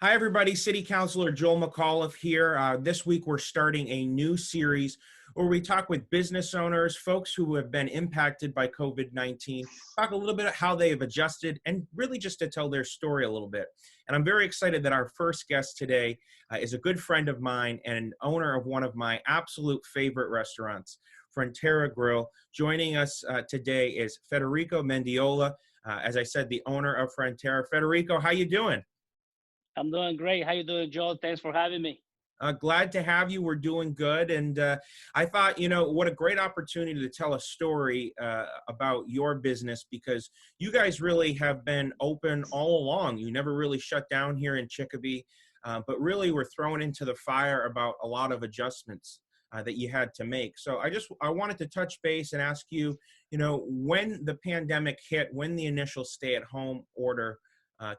Hi, everybody. City Councilor Joel McAuliffe here. This week, we're starting a new series where we talk with business owners, folks who have been impacted by COVID-19, talk a little bit of how they have adjusted, and really just to tell their story a little bit. And I'm very excited that our first guest today is a good friend of mine and owner of one of my absolute favorite restaurants, Frontera Grill. Joining us today is Federico Mendiola, as I said, the owner of Frontera. Federico, how you doing? I'm doing great. How you doing, Joel? Thanks for having me. Glad to have you. We're doing good. And I thought, what a great opportunity to tell a story about your business, because you guys really have been open all along. You never really shut down here in Chicopee, but really were thrown into the fire about a lot of adjustments that you had to make. So I wanted to touch base and ask you, when the pandemic hit, when the initial stay-at-home order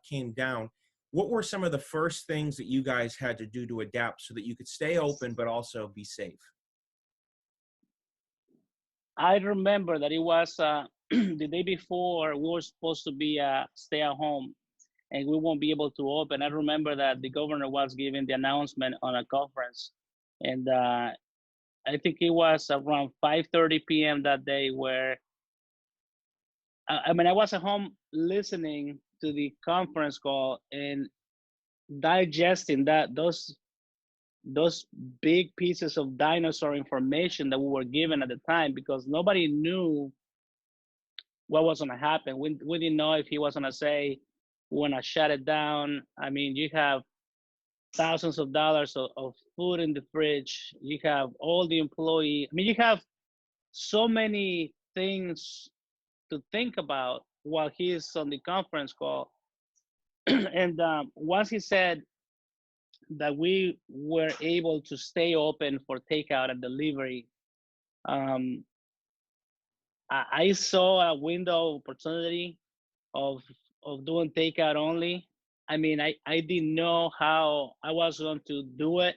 came down, what were some of the first things that you guys had to do to adapt so that you could stay open but also be safe? I remember that it was the day before we were supposed to be stay at home and we won't be able to open. I remember that the governor was giving the announcement on a conference, and I think it was around 5:30 p.m. that day where I was at home listening to the conference call and digesting those big pieces of dinosaur information that we were given at the time, because nobody knew what was going to happen. We didn't know if he was going to say, we want to shut it down. I mean, you have thousands of dollars of food in the fridge. You have all the employee. I mean, you have so many things to think about while he is on the conference call. And once he said that we were able to stay open for takeout and delivery, um, I saw a window of opportunity of doing takeout only. I mean, I didn't know how I was going to do it,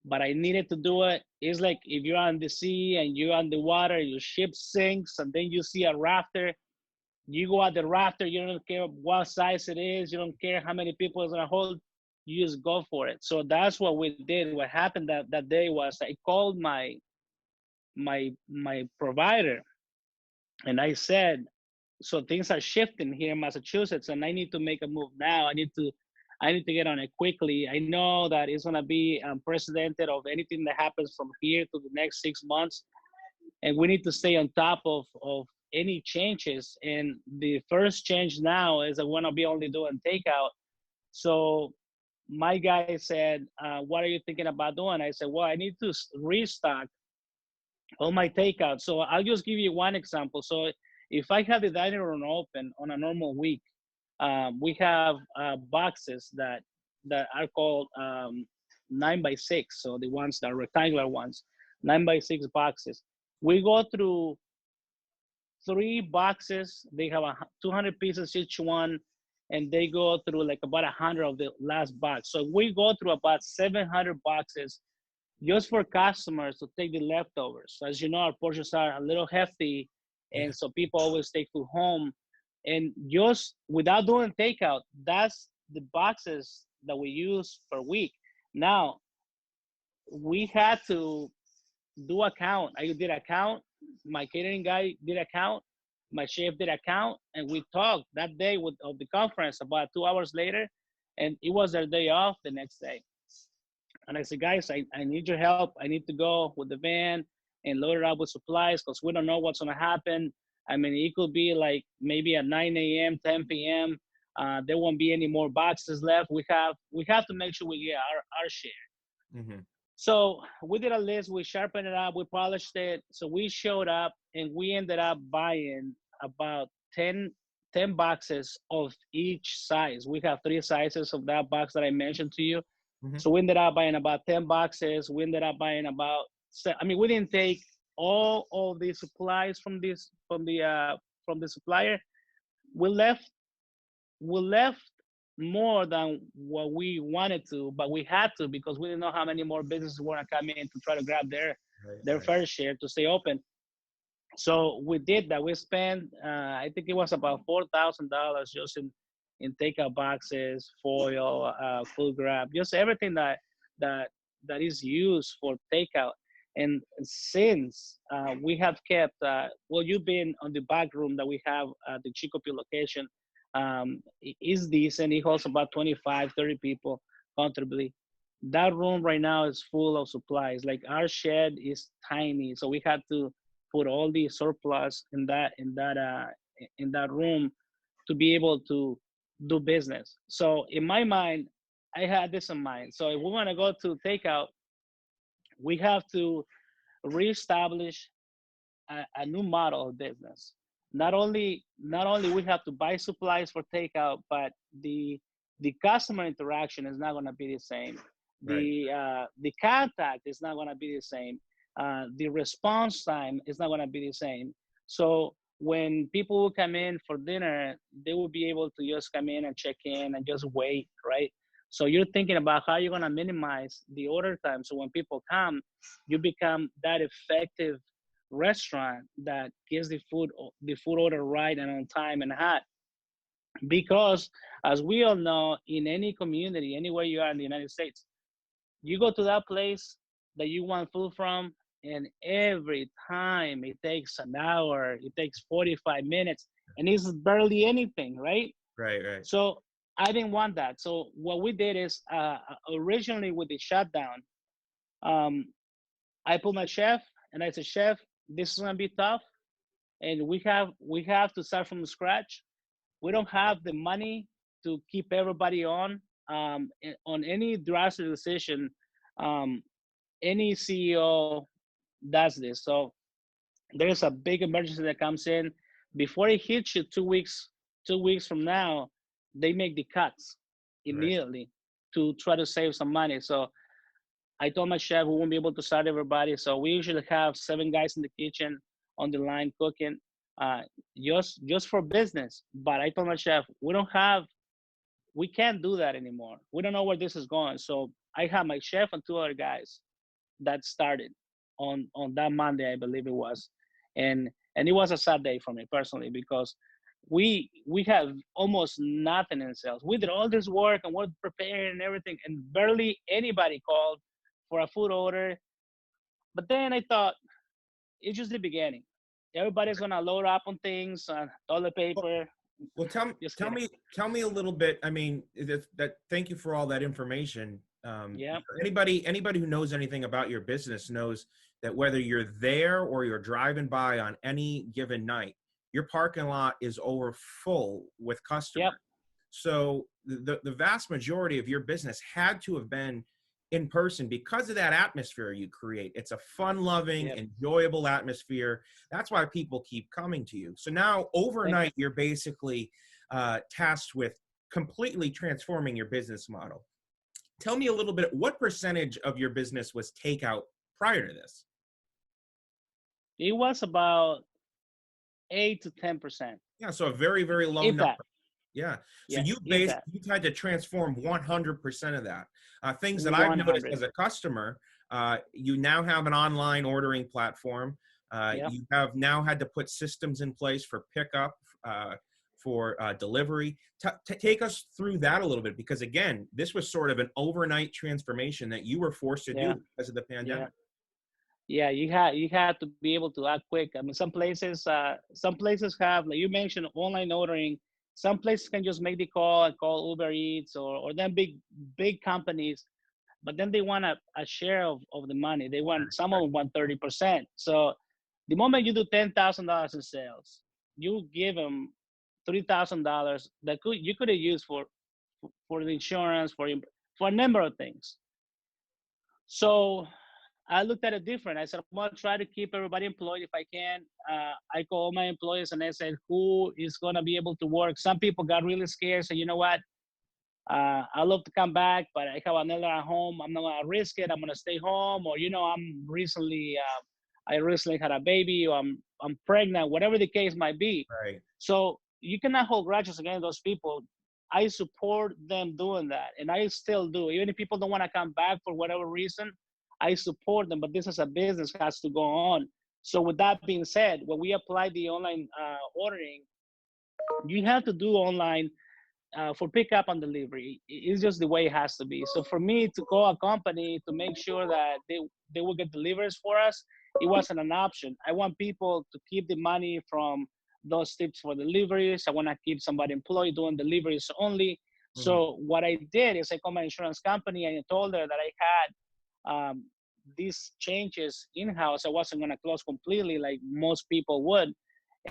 but I needed to do it. It's like if you're on the sea and you're on the water, your ship sinks, and then you see a rafter. You go at the rafter, you don't care what size it is, you don't care how many people it's gonna hold, you just go for it. So that's what we did. What happened that day was I called my provider and I said, so things are shifting here in Massachusetts and I need to make a move now. I need to get on it quickly. I know that it's gonna be unprecedented of anything that happens from here to the next 6 months, and we need to stay on top of any changes. And the first change now is I want to be only doing takeout. So my guy said, what are you thinking about doing? I said, well, I need to restock all my takeout. So I'll just give you one example. So if I have the dining room open on a normal week, we have boxes that are called 9x6. So the ones that are rectangular ones, 9x6 boxes. We go through 3 boxes. They have 200 pieces each one, and they go through like about 100 of the last box. So we go through about 700 boxes just for customers to take the leftovers. So as you know, our portions are a little hefty, Yeah. and so people always take food home. And just without doing takeout, that's the boxes that we use per week. Now, we had to do a count. I did a count. My catering guy did a count. My chef did a count, and we talked that day of the conference about 2 hours later, and it was their day off the next day. And I said, guys, I need your help. I need to go with the van and load it up with supplies because we don't know what's going to happen. I mean, it could be like maybe at 9 a.m., 10 p.m. There won't be any more boxes left. We have to make sure we get our share. Hmm. So we did a list, we sharpened it up, we polished it. So we showed up and we ended up buying about 10 boxes of each size. We have 3 sizes of that box that I mentioned to you. Hmm. So we ended up buying about 10 boxes. We ended up buying about, I mean, we didn't take all the supplies from the supplier. We left we left more than what we wanted to, but we had to because we didn't know how many more businesses were gonna come in to try to grab Right, their right. fair share to stay open. So we did that. We spent, I think it was about $4,000 just in takeout boxes, foil, food grab, just everything that that is used for takeout. And since we have kept, well, you've been on the back room that we have at the Chicopee location, is decent. It holds about 25, 30 people comfortably. That room right now is full of supplies. Like our shed is tiny, so we had to put all the surplus in that room to be able to do business. So in my mind, I had this in mind. So if we want to go to takeout, we have to reestablish a new model of business. Not only we have to buy supplies for takeout, but the customer interaction is not going to be the same. Right. The contact is not going to be the same. The response time is not going to be the same. So when people will come in for dinner, they will be able to just come in and check in and just wait, right? So you're thinking about how you're going to minimize the order time. So when people come, you become that effective restaurant that gives the food order right and on time and hot. Because as we all know, in any community, anywhere you are in the United States, you go to that place that you want food from, and every time it takes an hour, it takes 45 minutes, and it's barely anything, right? Right. Right. So I didn't want that. So what we did is, originally with the shutdown, um, I put my chef and I said, Chef, this is gonna be tough, and we have to start from scratch. We don't have the money to keep everybody on any drastic decision. Um, any CEO does this. So there's a big emergency that comes in before it hits you 2 weeks. 2 weeks from now, they make the cuts Right. immediately to try to save some money. So I told my chef we won't be able to start everybody. So we usually have 7 guys in the kitchen on the line cooking, uh, just for business. But I told my chef we can't do that anymore. We don't know where this is going. So I have my chef and 2 other guys that started on that Monday, I believe it was, and it was a sad day for me personally because we have almost nothing in sales. We did all this work and we're preparing and everything, and barely anybody called for a food order. But then I thought it's just the beginning. Everybody's gonna load up on things, toilet Well, paper. well, Just kidding. tell me a little bit. I mean, thank you for all that information. Yeah, Anybody who knows anything about your business knows that whether you're there or you're driving by on any given night, your parking lot is over full with yep, customers. So the vast majority of your business had to have been in person because of that atmosphere you create. It's a fun-loving, yep. enjoyable atmosphere. That's why people keep coming to you. So now Thank you. overnight, you're basically tasked with completely transforming your business model. Tell me a little bit, what percentage of your business was takeout prior to this? It was about 8 to 10%, Yeah, so a very, very low if number. that. Yeah. So Yeah, if that. you had to transform 100% of that. Things that I've noticed 100. as a customer, you now have an online ordering platform. Yep. You have now had to put systems in place for pickup, for delivery. Take us through that a little bit, because again, this was sort of an overnight transformation that you were forced to do Yeah. because of the Yeah. pandemic. Yeah. You had to be able to act quick. I mean, some places have, like you mentioned, online ordering. Some places can just make the call and call Uber Eats or then big companies, but then they want a share of the money. Some of them want 30%. So the moment you do $10,000 in sales, you give them $3,000 that you could have used for the insurance, for a number of things. So I looked at it different. I said, I'm gonna try to keep everybody employed if I can. I called my employees and I said, who is gonna be able to work? Some people got really scared. So you know what? I love to come back, but I have another at home. I'm not gonna risk it. I'm gonna stay home, or I recently had a baby, or I'm pregnant, whatever the case might be. Right. So you cannot hold grudges against those people. I support them doing that, and I still do. Even if people don't want to come back for whatever reason, I support them. But this is a business has to go on. So with that being said, when we apply the online ordering, you have to do online for pickup and delivery. It's just the way it has to be. So for me to call a company to make sure that they will get deliveries for us, it wasn't an option. I want people to keep the money from those tips for deliveries. I want to keep somebody employed doing deliveries only. Mhm. So what I did is I called my insurance company and I told her that I had these changes in-house. I wasn't going to close completely like most people would.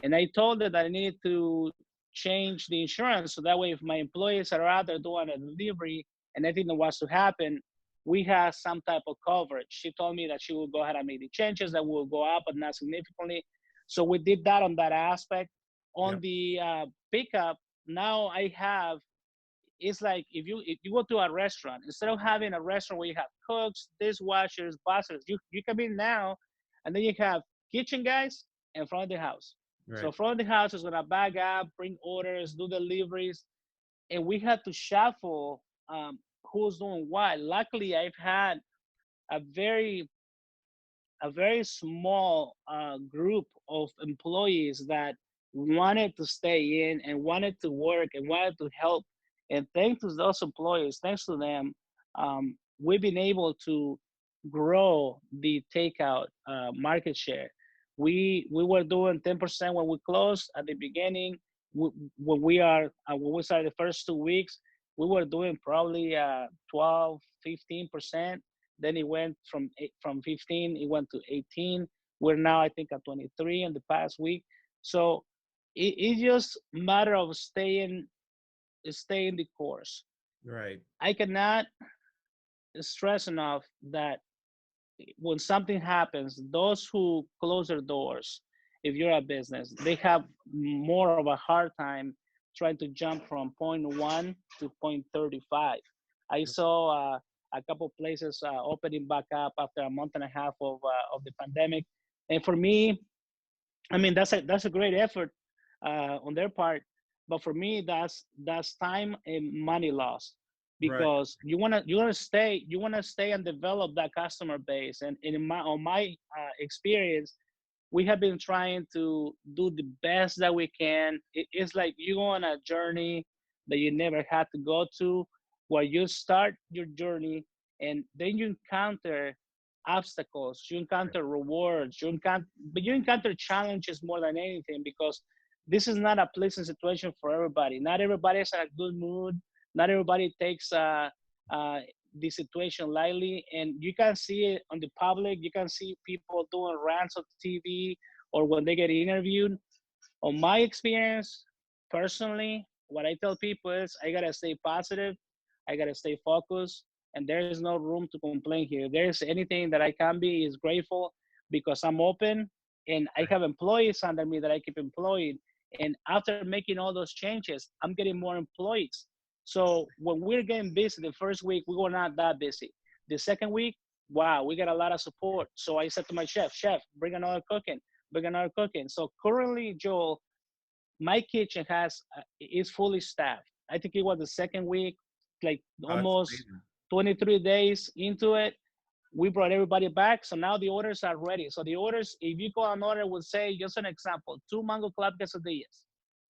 And I told her that I needed to change the insurance so that way if my employees are out there doing a delivery and anything that was to happen, we have some type of coverage. She told me that she will go ahead and make the changes that will go up, but not significantly. So we did that on that aspect. On Yep. the pickup, now I have, it's like if you go to a restaurant, instead of having a restaurant where you have cooks, dishwashers, bussers, you come in now, and then you have kitchen guys in front of the house. So Right. front of the house is gonna bag up, bring orders, do deliveries, and we had to shuffle who's doing what. Luckily, I've had a very small group of employees that wanted to stay in and wanted to work and wanted to help. And thanks to those employees, thanks to them, we've been able to grow the takeout market share. We were doing 10% when we closed at the beginning. When we started the first 2 weeks, we were doing probably 12, 15%. Then it went from 15, it went to 18. We're now, I think, at 23 in the past week. So it's just matter of staying the course. Right. I cannot stress enough that when something happens, those who close their doors, if you're a business, they have more of a hard time trying to jump from point one to point 35. I saw a couple places opening back up after a month and a half of the pandemic, and for me, I mean that's a great effort on their part, but for me that's time and money lost Right. because you wanna stay and develop that customer base. And in my experience, we have been trying to do the best that we can. It's like you go on a journey that you never had to go to, where you start your journey and then you encounter obstacles, you encounter rewards, you encounter challenges more than anything, because this is not a pleasant situation for everybody. Not everybody is in a good mood. Not everybody takes uh, the situation lightly, and you can see it on the public. You can see people doing rants on TV or when they get interviewed. On my experience, personally, what I tell people is I gotta stay positive, I gotta stay focused, and there is no room to complain here. If there's anything that I can be is grateful, because I'm open and I Right. have employees under me that I keep employed. And after making all those changes, I'm getting more employees. So when we're getting busy the first week, we were not that busy. The second week, wow, we got a lot of support. So I said to my chef, bring another cooking. So currently, Joel, my kitchen is fully staffed. I think it was the second week, like Oh, that's almost amazing. 23 days into it. We brought everybody back, so now the orders are ready. So the orders, if you go an order, would say, just an example, 2 mango club quesadillas,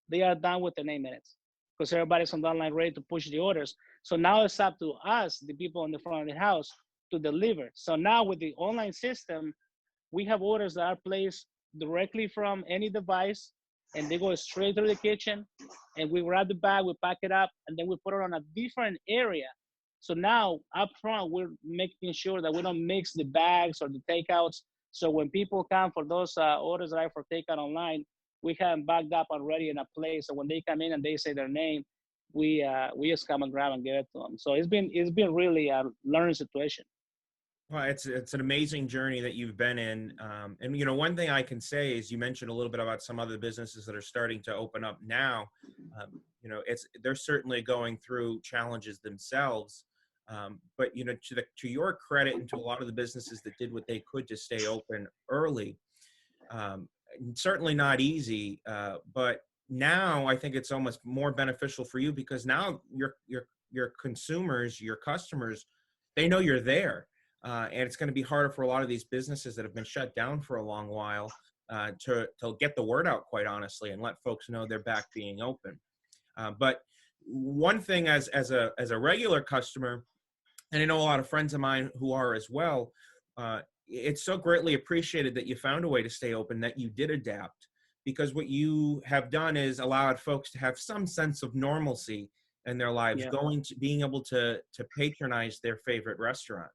they are done within 8 minutes because everybody's on the line ready to push the orders. So now it's up to us, the people in the front of the house, to deliver. So now with the online system, we have orders that are placed directly from any device, and they go straight through the kitchen, and we grab the bag, we pack it up, and then we put it on a different area. So now up front, we're making sure that we don't mix the bags or the takeouts. So when people come for those orders that are for takeout online, we have them bagged up already in a place. So when they come in and they say their name, we just come and grab and give it to them. So it's been really a learning situation. Well, it's an amazing journey that you've been in, and one thing I can say is you mentioned a little bit about some other businesses that are starting to open up now. It's they're certainly going through challenges themselves, but to your credit and to a lot of the businesses that did what they could to stay open early, um, certainly not easy, but now I think it's almost more beneficial for you because now your consumers, your customers, they know you're there, and it's going to be harder for a lot of these businesses that have been shut down for a long while to get the word out, quite honestly, and let folks know they're back being open. But one thing as a regular customer, and I know a lot of friends of mine who are as well, it's so greatly appreciated that you found a way to stay open, that you did adapt, because what you have done is allowed folks to have some sense of normalcy in their lives, Yeah, going to being able to patronize their favorite restaurant.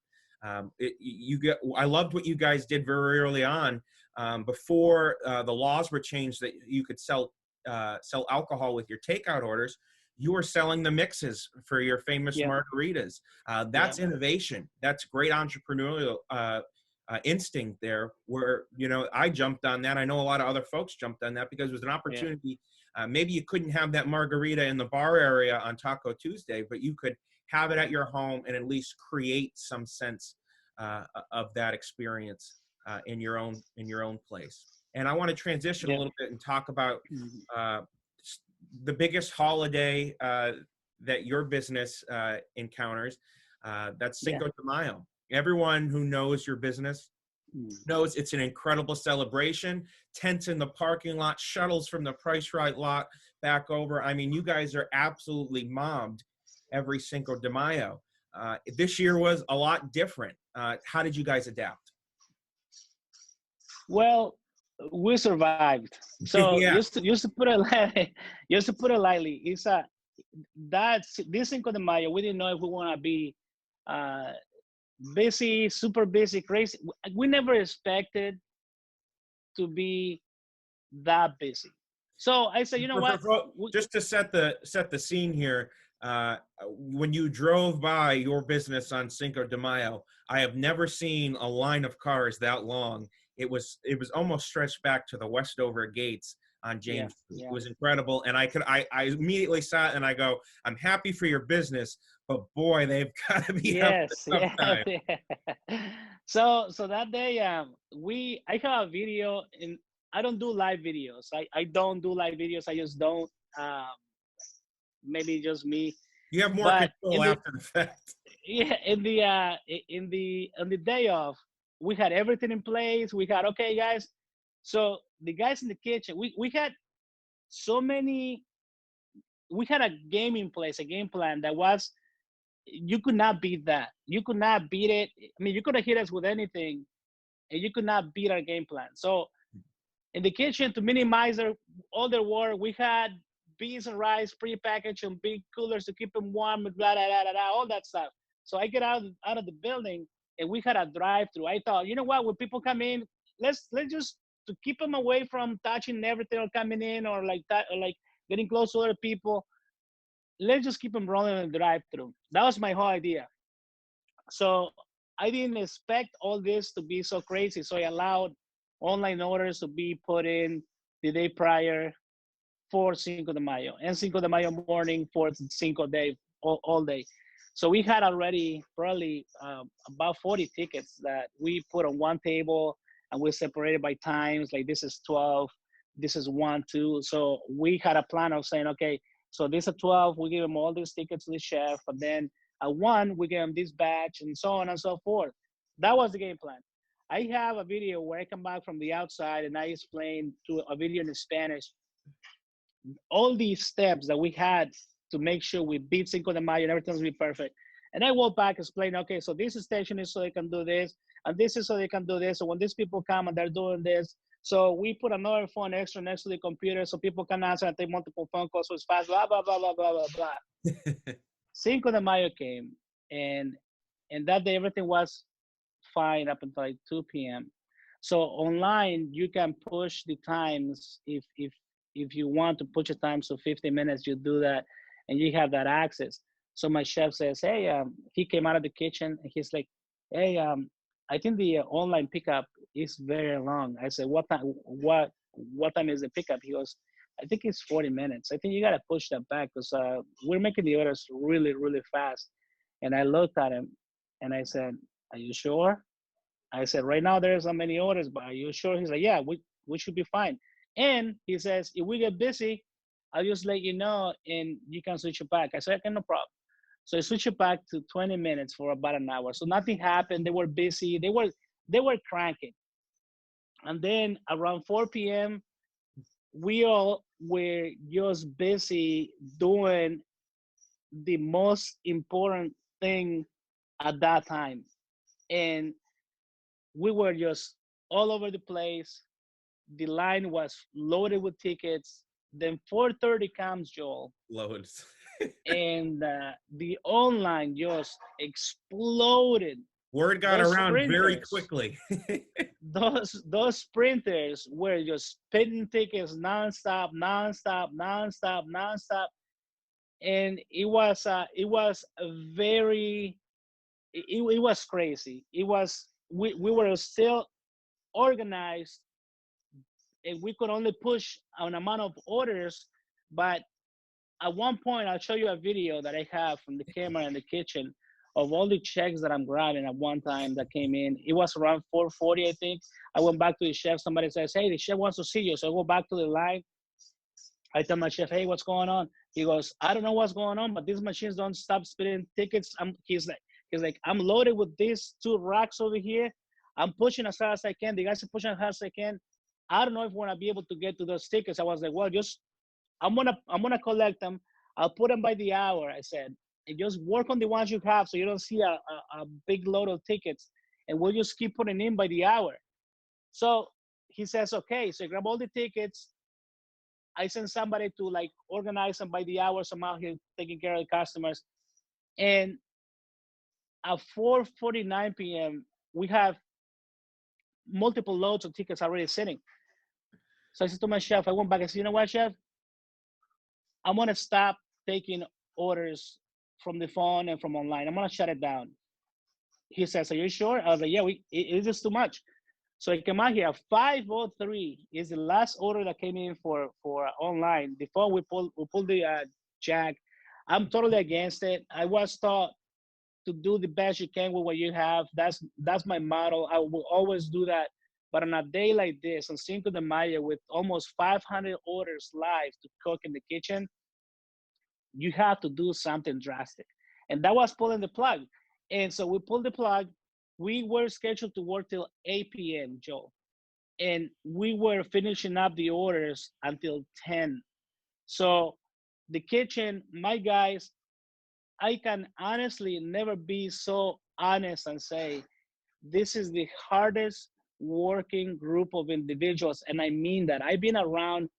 I loved what you guys did very early on, before the laws were changed that you could sell alcohol with your takeout orders. You were selling the mixes for your famous yeah, margaritas. yeah, That's innovation. That's great entrepreneurial instinct there. Where I jumped on that. I know a lot of other folks jumped on that because it was an yeah, opportunity. Maybe you couldn't have that margarita in the bar area on Taco Tuesday, but you could have it at your home and at least create some sense of that experience in your own place. And I want to transition a yeah. little bit and talk about Mhm. uh, the biggest holiday that your business encounters. That's Yeah. Cinco de Mayo. Everyone who knows your business Mm. knows it's an incredible celebration. Tents in the parking lot, shuttles from the Price Right lot back over. I mean, you guys are absolutely mobbed every Cinco de Mayo. This year was a lot different. How did you guys adapt? Well, we survived. So Yeah, used to put it lightly, used to put it lightly. It's a that's this Cinco de Mayo. We didn't know if we want to be uh, busy, super busy, crazy. We never expected to be that busy. So I said, you know what? just to set the scene here, when you drove by your business on Cinco de Mayo, I have never seen a line of cars that long. It was almost stretched back to the Westover gates on Yeah, James Street. It yeah. was incredible, and I immediately saw it and I go, I'm happy for your business, but boy, they've got to be having Yes, a tough yeah, time. yeah. So that day, I have a video, and I don't do live videos. I don't do live videos. I just don't. Um, Maybe just me. You have more But control in the after the fact. yeah in the on the day off, we had everything in place. We had okay, guys. So the guys in the kitchen, we had so many. We had a game in place, a game plan that was you could not beat that. You could not beat it. I mean, you could have hit us with anything, and you could not beat our game plan. So in the kitchen, to minimize all their work, we had beans and rice pre-packaged in big coolers to keep them warm, blah, blah, blah, blah, blah, all that stuff. So I get out of the building, and we had a drive-through. I thought, you know what? When people come in, let's just to keep them away from touching everything or coming in or like that or like getting close to other people. Let's just keep them rolling in the drive-through. That was my whole idea. So I didn't expect all this to be so crazy. So I allowed online orders to be put in the day prior for Cinco de Mayo and Cinco de Mayo morning for Cinco Day, all day. So we had already probably about 40 tickets that we put on one table, and we separated by times. Like this is 12, this is 1, 2. So we had a plan of saying, okay, so this at 12, we give them all these tickets to the chef, but then at 1, we give them this batch and so on and so forth. That was the game plan. I have a video where I come back from the outside and I explain to a video in Spanish all these steps that we had to make sure we beat Cinco de Mayo and everything's be perfect. And I walk back, explain, okay, so this station is so they can do this, and this is so they can do this. So when these people come and they're doing this, so we put another phone extra next to the computer so people can answer and take multiple phone calls so it's fast, blah, blah, blah, blah, blah, blah, blah. Cinco de Mayo came, and that day everything was fine up until like 2 p.m. So online you can push the times if you want to push the times to 50 minutes, you do that, and you have that access. So my chef says, hey, he came out of the kitchen and he's like, hey, I think the online pickup is very long. I said, what time? What time is the pickup? He goes, I think it's 40 minutes. I think you gotta push that back because we're making the orders really, really fast. And I looked at him and I said, are you sure? I said, right now there's so many orders, but are you sure? He's like, yeah, we should be fine. And he says, if we get busy, I'll just let you know and you can switch it back. I said, okay, no problem. So I switched it back to 20 minutes for about an hour. So nothing happened. They were busy. They were cranking. And then around 4 p.m., we all were just busy doing the most important thing at that time. And we were just all over the place. The line was loaded with tickets. Then 4:30 comes, Joel, Loads. and the online just exploded. Word got Those around very sprinters, quickly. those sprinters were just spitting tickets nonstop, nonstop, nonstop, nonstop, and it was a very it was crazy. It was we were still organized, and we could only push an amount of orders, but at one point, I'll show you a video that I have from the camera in the kitchen of all the checks that I'm grabbing at one time that came in. It was around 4:40, I think. I went back to the chef. Somebody says, "Hey, the chef wants to see you." So I go back to the line. I tell my chef, "Hey, what's going on?" He goes, "I don't know what's going on, but these machines don't stop spitting tickets." He's like, "I'm loaded with these two racks over here. I'm pushing as hard as I can. The guys are pushing as hard as I can. I don't know if we're gonna be able to get to those tickets." I was like, "Well, just I'm gonna collect them. I'll put them by the hour." I said, "And just work on the ones you have, so you don't see a big load of tickets, and we'll just keep putting in by the hour." So he says, "Okay." So I grab all the tickets. I send somebody to like organize them by the hour. So I'm out here taking care of the customers. And at 4:49 p.m., we have multiple loads of tickets already sitting. So I said to my chef, I went back and said, "You know what, chef? I'm gonna stop taking orders from the phone and from online. I'm gonna shut it down." He says, "Are you sure?" I was like, "Yeah, it is just too much." So I came out here. 5:03 is the last order that came in for online. The phone we pulled the jack. I'm totally against it. I was taught to do the best you can with what you have. That's my model. I will always do that. But on a day like this, on Cinco de Mayo, with almost 500 orders live to cook in the kitchen, you have to do something drastic. And that was pulling the plug. And so we pulled the plug. We were scheduled to work till 8 p.m., Joe. And we were finishing up the orders until 10. So the kitchen, my guys, I can honestly never be so honest and say this is the hardest working group of individuals. And I mean that. I've been around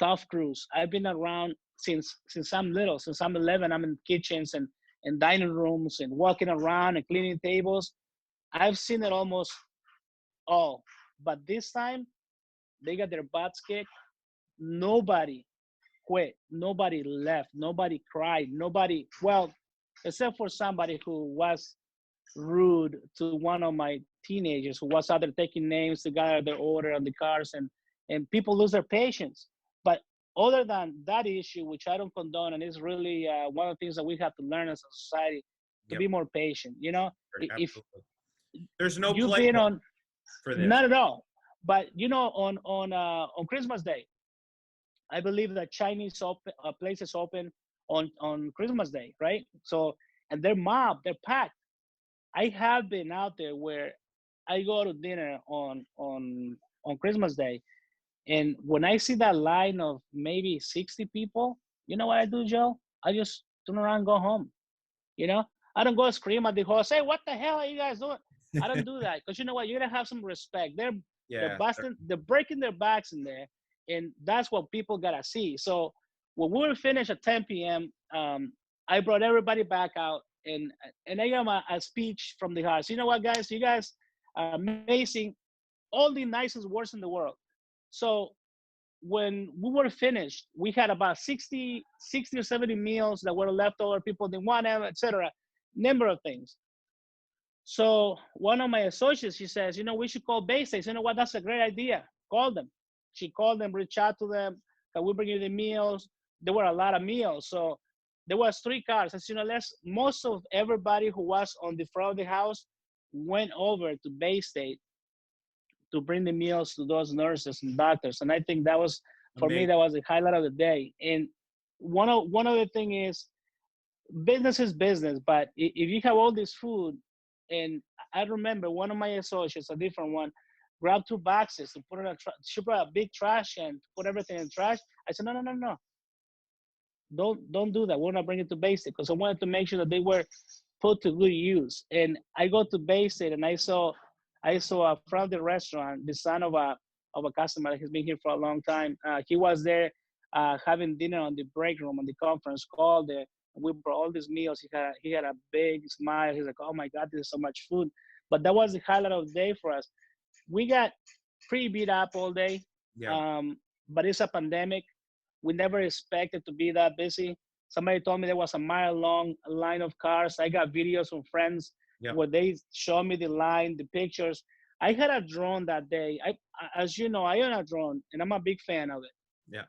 tough crews. I've been around since I'm little, since I'm 11. I'm in kitchens and dining rooms and walking around and cleaning tables. I've seen it almost all. But this time, they got their butts kicked. Nobody quit. Nobody left. Nobody cried. Nobody, well, except for somebody who was rude to one of my teenagers who was out there taking names to gather their order on the cars, and people lose their patience. But other than that issue, which I don't condone, and is really one of the things that we have to learn as a society, to Yep, be more patient. If absolutely. There's no you've been playbook on, for this. not at all, but on Christmas Day, I believe that Chinese places open on Christmas Day, right? So, and they're mobbed, they're packed. I have been out there where I go to dinner on Christmas Day, and when I see that line of maybe 60 people, you know what I do, Joe? I just turn around and go home. You know, I don't go scream at the host, "Hey, what the hell are you guys doing?" I don't do that, because you know what? You're gonna have some respect. They're Yeah, busting, they're breaking their backs in there, and that's what people gotta see. So when we were finished at 10 p.m., I brought everybody back out, and I gave them a speech from the heart. So, you know what, guys? You guys are amazing, all the nicest words in the world. So when we were finished, we had about 60 or 70 meals that were left over. People didn't want them, etc. Number of things. So one of my associates, she says, "We should call base states." You know what? That's a great idea. Call them. She called them, reach out to them. Can we bring you the meals? There were a lot of meals. So there was 3 cars. As most of everybody who was on the front of the house went over to Bay State to bring the meals to those nurses and doctors. And I think that was, for me, amazing. that was the highlight of the day. And one other thing is, business is business, but if you have all this food, and I remember one of my associates, a different one, grabbed 2 boxes to put in she brought a big trash can to put everything in trash. I said, "No, no, no, no. don't do that. We're not bringing it to basic because I wanted to make sure that they were put to good use. And I go to basic and I saw a from the restaurant, the son of a customer that has been here for a long time. He was there having dinner on the break room on the conference call. There, we brought all these meals. He had a big smile. He's like, "Oh my God, this is so much food!" But that was the highlight of the day for us. We got pretty beat up all day, Yeah. um, but it's a pandemic. We never expected to be that busy. Somebody told me there was a mile long line of cars. I got videos from friends Yeah. where they showed me the line, the pictures. I had a drone that day. As you know, I own a drone, and I'm a big fan of it. Yeah.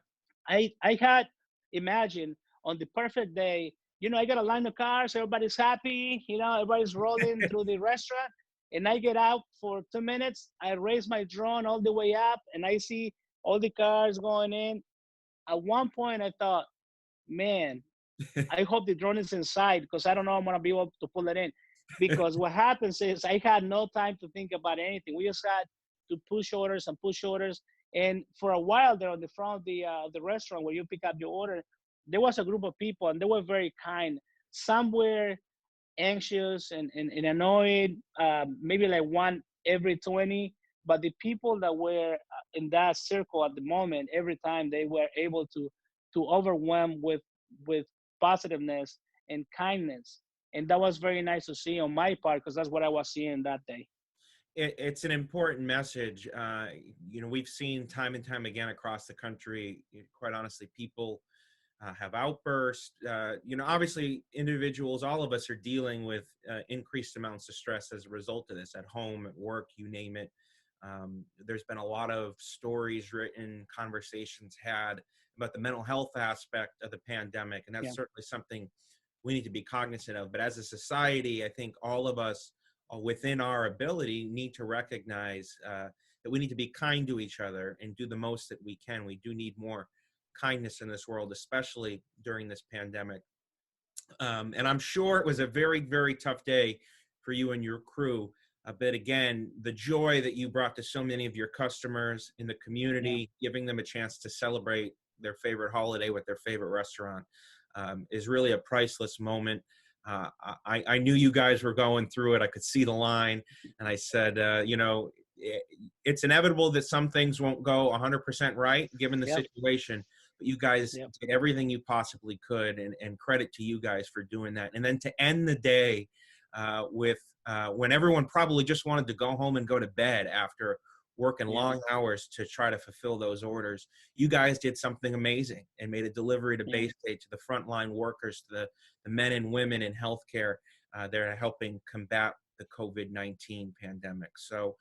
I had imagined on the perfect day, I got a line of cars, everybody's happy, everybody's rolling through the restaurant, and I get out for 2 minutes. I raise my drone all the way up, and I see all the cars going in. At one point, I thought, man, I hope the drone is inside because I don't know I'm gonna be able to pull it in. Because what happens is I had no time to think about anything. We just had to push orders and push orders. And for a while there on the front of the restaurant where you pick up your order, there was a group of people and they were very kind. Some were anxious and annoyed, maybe like one every 20. But the people that were in that circle at the moment, every time they were able to overwhelm with positiveness and kindness. And that was very nice to see on my part because that's what I was seeing that day. It's an important message. We've seen time and time again across the country, quite honestly, people have outbursts. Obviously, individuals, all of us are dealing with increased amounts of stress as a result of this at home, at work, you name it. There's been a lot of stories written, conversations had about the mental health aspect of the pandemic, and that's Yeah, certainly something we need to be cognizant of. But as a society, I think all of us, within our ability, need to recognize that we need to be kind to each other and do the most that we can. We do need more kindness in this world, especially during this pandemic. And I'm sure it was a very, very tough day for you and your crew. But again, the joy that you brought to so many of your customers in the yeah, community, giving them a chance to celebrate their favorite holiday with their favorite restaurant, is really a priceless moment. I knew you guys were going through it. I could see the line, and I said, it's inevitable that some things won't go 100% right given the yep, situation. But you guys yep, did everything you possibly could, and credit to you guys for doing that. And then to end the day with when everyone probably just wanted to go home and go to bed after working yeah, long hours to try to fulfill those orders, you guys did something amazing and made a delivery to yeah. Bay State, to the frontline workers, to the men and women in healthcare that are helping combat the COVID-19 pandemic. So,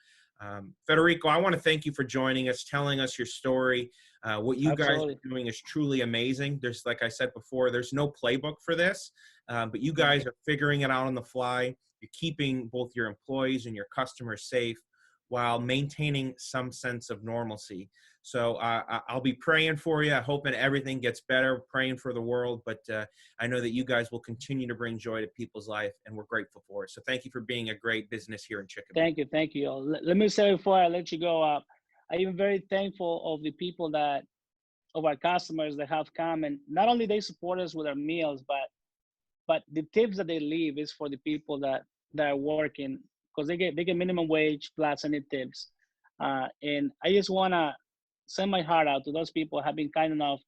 Federico, I want to thank you for joining us, telling us your story. What you guys Absolutely. are doing is truly amazing. There's, like I said before, there's no playbook for this, but you Yeah, guys are figuring it out on the fly. You're keeping both your employees and your customers safe while maintaining some sense of normalcy. So I'll be praying for you, hoping everything gets better, praying for the world. But I know that you guys will continue to bring joy to people's life, and we're grateful for it. So thank you for being a great business here in Chicopee. thank you. Let me say before I let you go, I am very thankful of the people of our customers that have come and not only they support us with our meals, but the tips that they leave is for the people that are working because they get minimum wage plus any tips. And I just wanna send my heart out to those people who have been kind enough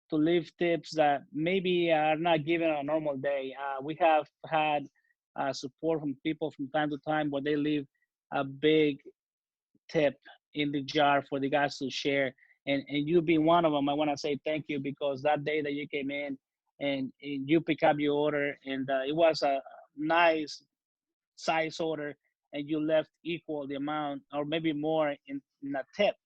to leave tips that maybe are not given on a normal day. We have had support from people from time to time where they leave a big tip in the jar for the guys to share. And you being one of them, I want to say thank you because that day that you came in and you pick up your order and it was a nice size order and you left equal the amount or maybe more in a tip.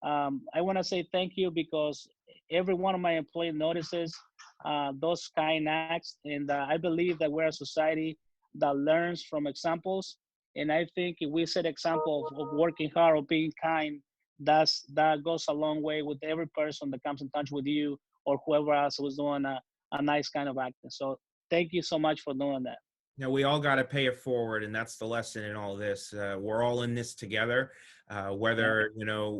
I want to say thank you because every one of my employees notices those kind acts, and I believe that we're a society that learns from examples. And I think if we set example of working hard or being kind, that goes a long way with every person that comes in touch with you or whoever else was doing a nice kind of acting. So thank you so much for doing that. Now, we all got to pay it forward, and that's the lesson in all this. We're all in this together. Yeah, whether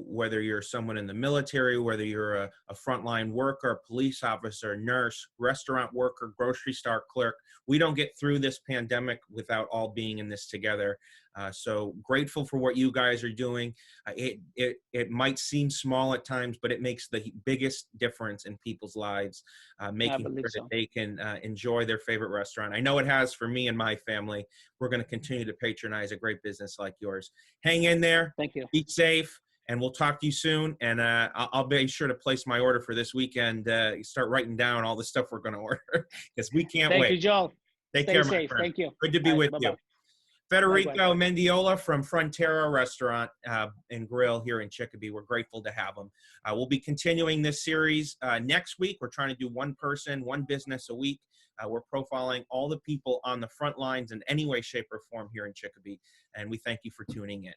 whether you're someone in the military, whether you're a frontline worker, police officer, nurse, restaurant worker, grocery store clerk. We don't get through this pandemic without all being in this together. So grateful for what you guys are doing. It might seem small at times, but it makes the biggest difference in people's lives, I making believe sure that so. they can enjoy their favorite restaurant. I know it has for me and my family. We're going to continue to patronize a great business like yours. Hang in there, Thank you. be safe, and we'll talk to you soon. And I'll be sure to place my order for this weekend. Start writing down all the stuff we're going to order because we can't Thank wait. you, Joel. Take Stay care, my safe. friend. Thank you. Good to be All right. with Bye you. bye. Likewise. Federico Mendiola from Frontera Restaurant and Grill here in Chicopee. We're grateful to have him. We'll be continuing this series next week. We're trying to do one person, one business a week. We're profiling all the people on the front lines in any way, shape, or form here in Chicopee. And we thank you for tuning in.